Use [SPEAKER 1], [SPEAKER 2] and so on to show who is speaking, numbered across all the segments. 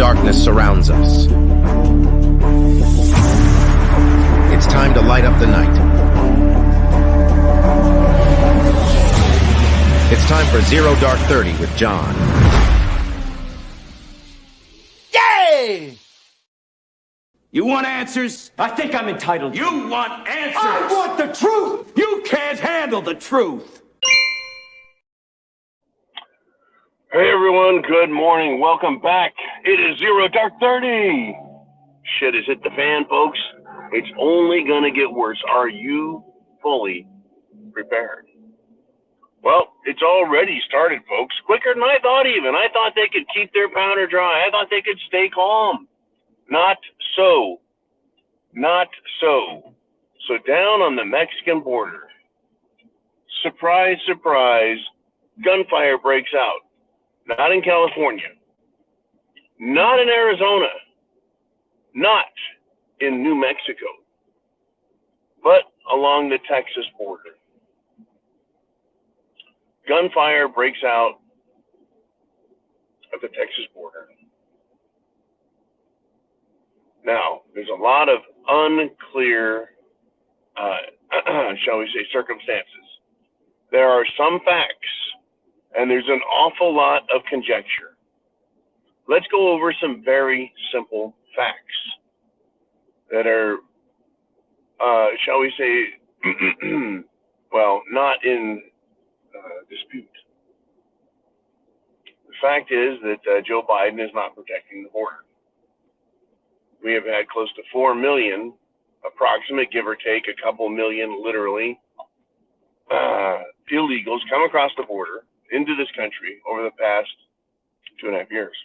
[SPEAKER 1] darkness surrounds us. It's time to light up the night. It's time for Zero Dark 30 with John.
[SPEAKER 2] Yay!
[SPEAKER 3] You want answers?
[SPEAKER 2] I think I'm entitled.
[SPEAKER 3] You want answers?
[SPEAKER 2] I want the truth!
[SPEAKER 3] You can't handle the truth!
[SPEAKER 4] Hey everyone, good morning. Welcome back. It is Zero Dark 30. Shit has hit the fan, folks. It's only gonna get worse. Are you fully prepared? Well, it's already started, folks. Quicker than I thought even. I thought they could keep their powder dry. I thought they could stay calm. Not so. Not so. So down on the Mexican border, surprise, surprise, gunfire breaks out. Not in California, not in Arizona, not in New Mexico, but along the Texas border. Gunfire breaks out at the Texas border. Now, there's a lot of unclear, shall we say, circumstances. There are some facts, and there's an awful lot of conjecture. Let's go over some very simple facts that are, shall we say, well, not in dispute. The fact is that Joe Biden is not protecting the border. We have had close to 4 million, approximate, give or take, a couple million, literally, illegals come across the border into this country over the past 2.5 years.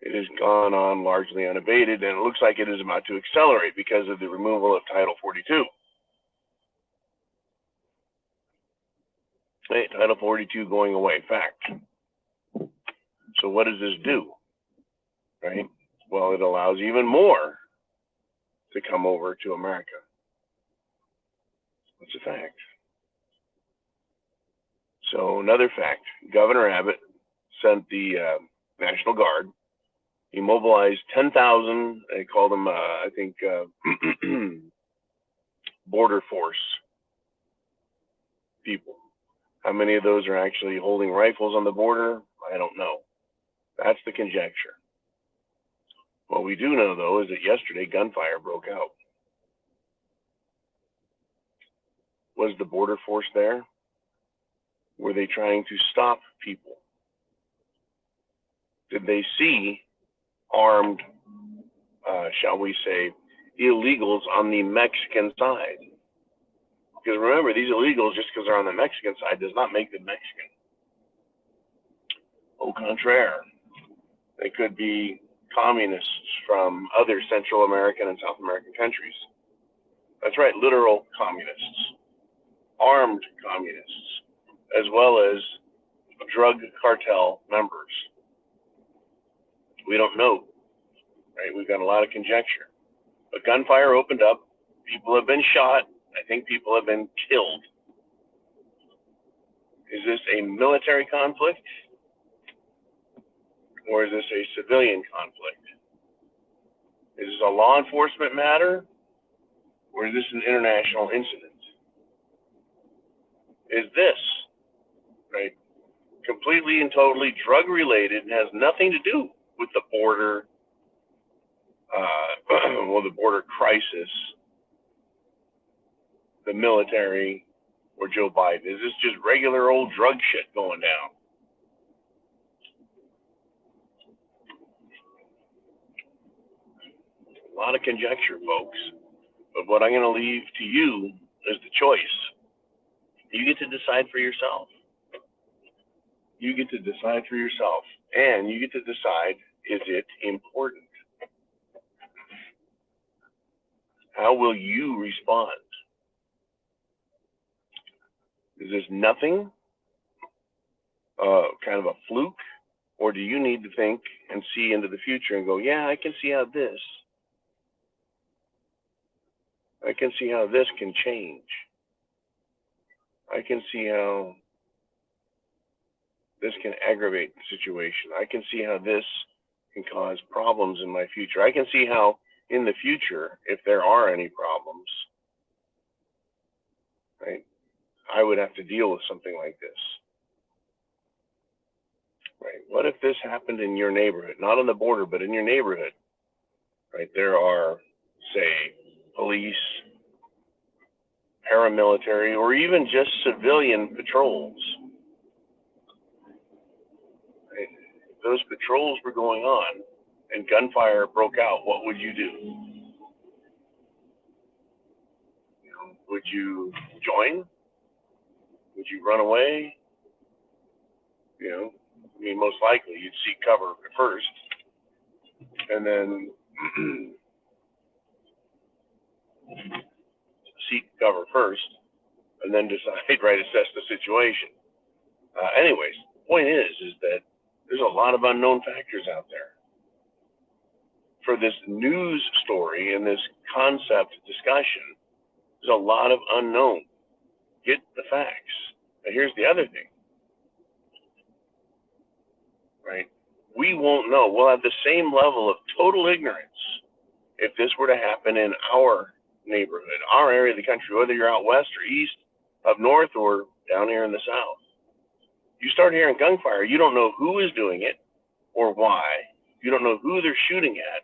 [SPEAKER 4] It has gone on largely unabated, and it looks like it is about to accelerate because of the removal of Title 42. Hey, Title 42 going away, fact. So what does this do, right? Well, it allows even more to come over to America. That's a fact. So another fact, Governor Abbott sent the National Guard. He mobilized 10,000, they call them, I think, border force people. How many of those are actually holding rifles on the border? I don't know. That's the conjecture. What we do know, though, is that yesterday gunfire broke out. Was the border force there? Were they trying to stop people? Did they see armed, shall we say, illegals on the Mexican side? Because remember, these illegals, just because they're on the Mexican side, does not make them Mexican. Au contraire, they could be communists from other Central American and South American countries. That's right, literal communists, armed communists, as well as drug cartel members. We don't know, right? We've got a lot of conjecture. But gunfire opened up. People have been shot. I think people have been killed. Is this a military conflict? Or is this a civilian conflict? Is this a law enforcement matter? Or is this an international incident? Is this, right, completely and totally drug related and has nothing to do with the border, well, the border crisis, the military, or Joe Biden? Is this just regular old drug shit going down? A lot of conjecture, folks. But what I'm going to leave to you is the choice. You get to decide for yourself. You get to decide for yourself. And you get to decide, is it important? How will you respond? Is this nothing? Kind of a fluke? Or do you need to think and see into the future and go, yeah, I can see how this can change. I can see how This can aggravate the situation. I can see how this can cause problems in my future. I can see how in the future, if there are any problems, right, I would have to deal with something like this. Right? What if this happened in your neighborhood, not on the border, but in your neighborhood? Right? There are, say, police, paramilitary, or even just civilian patrols. Right? If those patrols were going on and gunfire broke out, what would you do? Would you join? Would you run away? I mean, most likely you'd seek cover first, and then decide, right, assess the situation. Anyways, the point is that there's a lot of unknown factors out there. For this news story and this concept discussion, there's a lot of unknown. Get the facts. Now, here's the other thing, right? We won't know. We'll have the same level of total ignorance if this were to happen in our neighborhood, our area of the country, whether you're out west or east, up north, or down here in the south. You start hearing gunfire, you don't know who is doing it or why. You don't know who they're shooting at.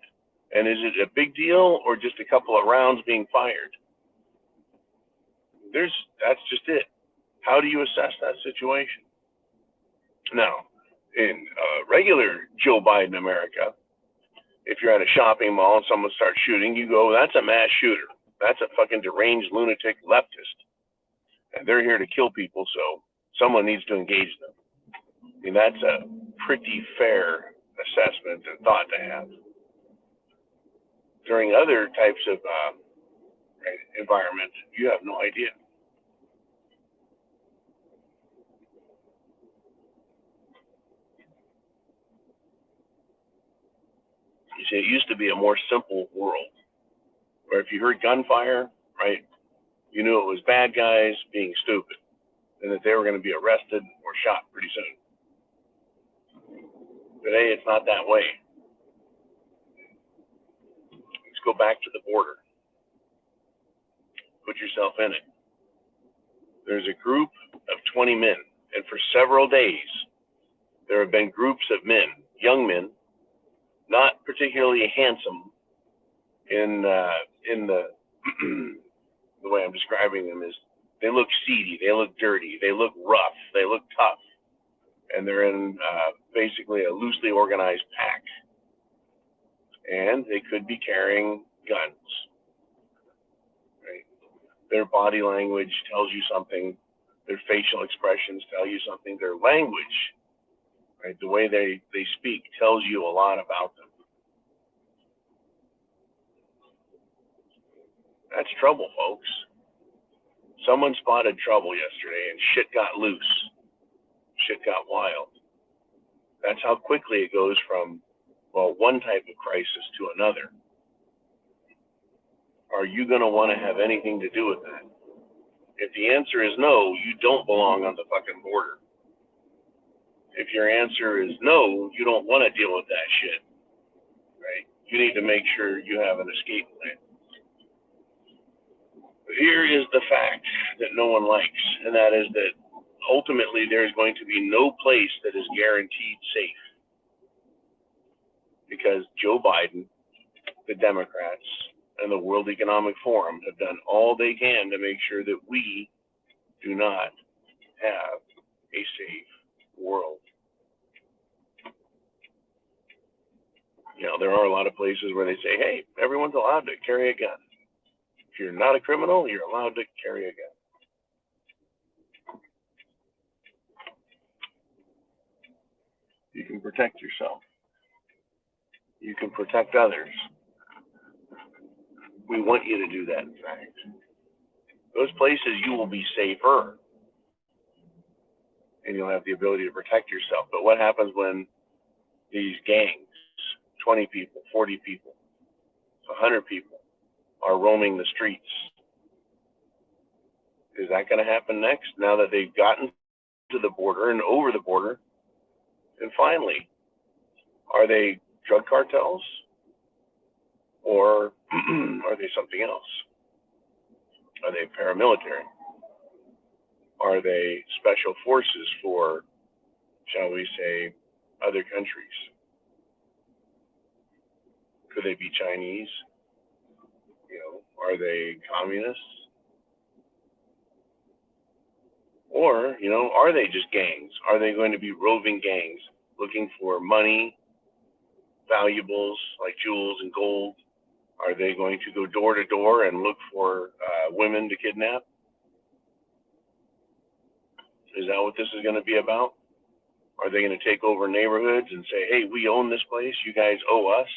[SPEAKER 4] And is it a big deal or just a couple of rounds being fired? That's just it. How do you assess that situation? Now, in regular Joe Biden America, if you're at a shopping mall and someone starts shooting, you go, that's a mass shooter. That's a fucking deranged lunatic leftist. And they're here to kill people, so someone needs to engage them. I mean, that's a pretty fair assessment and thought to have. During other types of environment, you have no idea. You see, it used to be a more simple world, where if you heard gunfire, right, you knew it was bad guys being stupid, and that they were going to be arrested or shot pretty soon. Today, it's not that way. Let's go back to the border. Put yourself in it. There's a group of 20 men, and for several days, there have been groups of men, young men, not particularly handsome in the the way I'm describing them is they look seedy, they look dirty, they look rough, they look tough, and they're in basically a loosely organized pack, and they could be carrying guns. Right? Their body language tells you something, their facial expressions tell you something, their language, right, the way they speak tells you a lot about them. That's trouble, folks. Someone spotted trouble yesterday and shit got loose. Shit got wild. That's how quickly it goes from, well, one type of crisis to another. Are you going to want to have anything to do with that? If the answer is no, you don't belong on the fucking border. If your answer is no, you don't want to deal with that shit, right? You need to make sure you have an escape plan. Here is the fact that no one likes, and that is that ultimately there's going to be no place that is guaranteed safe. Because Joe Biden, the Democrats, and the World Economic Forum have done all they can to make sure that we do not have a safe world. There are a lot of places where they say, hey, everyone's allowed to carry a gun. If you're not a criminal, you're allowed to carry a gun. You can protect yourself. You can protect others. We want you to do that, in fact. Those places you will be safer, and you'll have the ability to protect yourself. But what happens when these gangs, 20 people, 40 people, 100 people, are roaming the streets? Is that going to happen next? Now that they've gotten to the border and over the border, And finally, are they drug cartels or are they something else? Are they paramilitary? Are they special forces for, shall we say, other countries? Could they be Chinese? Are they communists? Or, are they just gangs? Are they going to be roving gangs looking for money, valuables like jewels and gold? Are they going to go door to door and look for women to kidnap? Is that what this is going to be about? Are they going to take over neighborhoods and say, hey, we own this place, you guys owe us?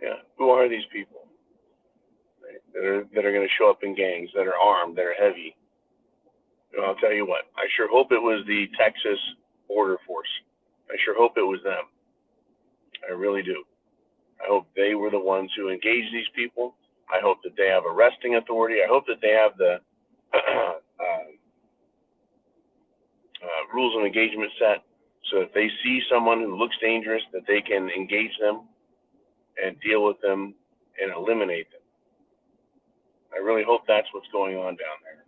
[SPEAKER 4] Yeah, who are these people, right, that are going to show up in gangs, that are armed, that are heavy? I'll tell you what, I sure hope it was the Texas Border Force. I sure hope it was them. I really do. I hope they were the ones who engaged these people. I hope that they have arresting authority. I hope that they have the rules of engagement set so if they see someone who looks dangerous, that they can engage them and deal with them and eliminate them. I really hope that's what's going on down there.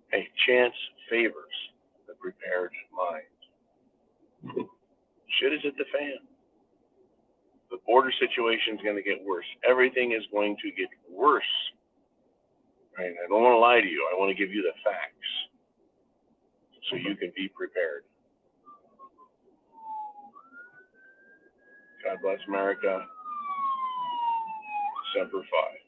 [SPEAKER 4] Hey, chance favors the prepared mind. Shit is at the fan. The border situation is going to get worse. Everything is going to get worse. Right? I don't want to lie to you. I want to give you the facts so you can be prepared. God bless America. Semper Fi.